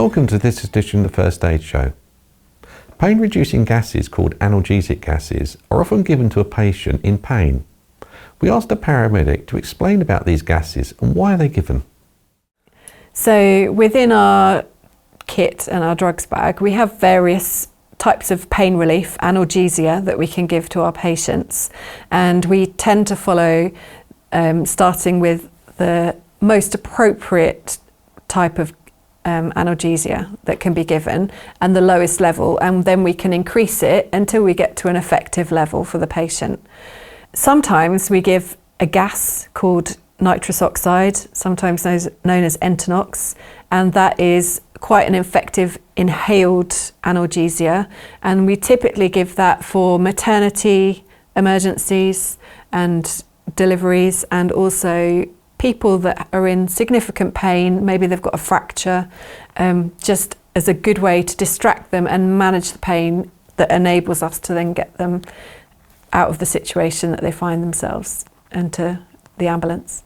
Welcome to this edition of the First Aid Show. Pain-reducing gases called analgesic gases are often given to a patient in pain. We asked a paramedic to explain about these gases and why they're given. So within our kit and our drugs bag, we have various types of pain relief, analgesia, that we can give to our patients. And we tend to follow, starting with the most appropriate type of analgesia that can be given and the lowest level, and then we can increase it until we get to an effective level for the patient. Sometimes we give a gas called nitrous oxide, sometimes known as Entonox, and that is quite an effective inhaled analgesia, and we typically give that for maternity, emergencies and deliveries, and also people that are in significant pain, maybe they've got a fracture, just as a good way to distract them and manage the pain that enables us to then get them out of the situation that they find themselves and to the ambulance.